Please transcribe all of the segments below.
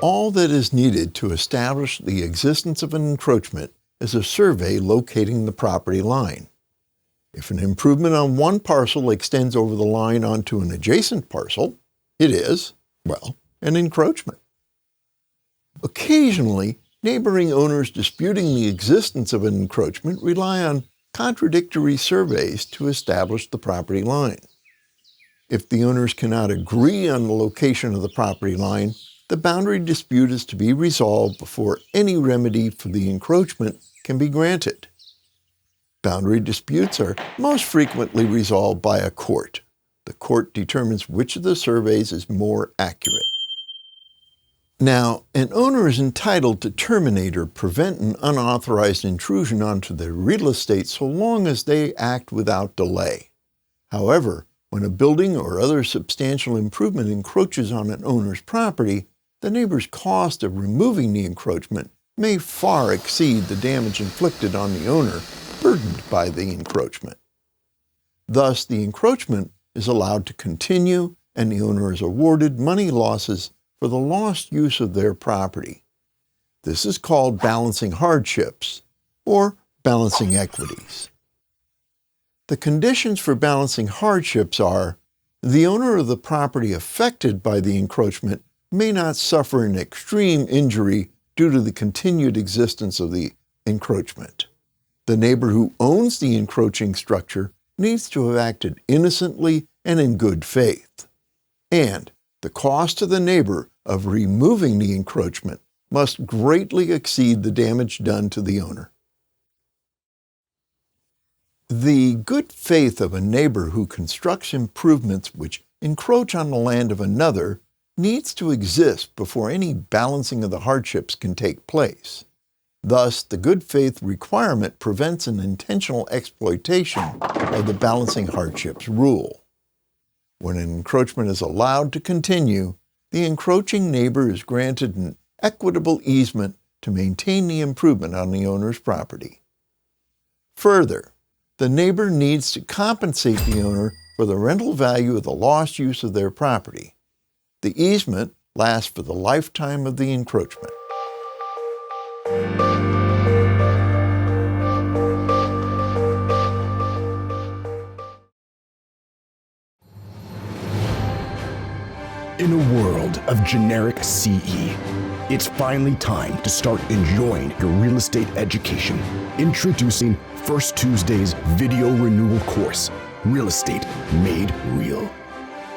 All that is needed to establish the existence of an encroachment is a survey locating the property line. If an improvement on one parcel extends over the line onto an adjacent parcel, it is, well, an encroachment. Occasionally, neighboring owners disputing the existence of an encroachment rely on contradictory surveys to establish the property line. If the owners cannot agree on the location of the property line, the boundary dispute is to be resolved before any remedy for the encroachment can be granted. Boundary disputes are most frequently resolved by a court. The court determines which of the surveys is more accurate. Now, an owner is entitled to terminate or prevent an unauthorized intrusion onto their real estate so long as they act without delay. However, when a building or other substantial improvement encroaches on an owner's property, the neighbor's cost of removing the encroachment may far exceed the damage inflicted on the owner burdened by the encroachment. Thus, the encroachment is allowed to continue and the owner is awarded money losses for the lost use of their property. This is called balancing hardships or balancing equities. The conditions for balancing hardships are the owner of the property affected by the encroachment may not suffer an extreme injury due to the continued existence of the encroachment. The neighbor who owns the encroaching structure needs to have acted innocently and in good faith. And the cost to the neighbor of removing the encroachment must greatly exceed the damage done to the owner. The good faith of a neighbor who constructs improvements which encroach on the land of another needs to exist before any balancing of the hardships can take place. Thus, the good faith requirement prevents an intentional exploitation of the balancing hardships rule. When an encroachment is allowed to continue, the encroaching neighbor is granted an equitable easement to maintain the improvement on the owner's property. Further, the neighbor needs to compensate the owner for the rental value of the lost use of their property. The easement lasts for the lifetime of the encroachment. In a world of generic CE, it's finally time to start enjoying your real estate education. Introducing First Tuesday's video renewal course, Real Estate Made Real.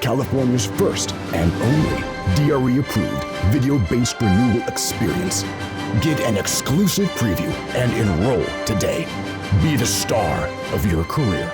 California's first and only DRE-approved video-based renewal experience. Get an exclusive preview and enroll today. Be the star of your career.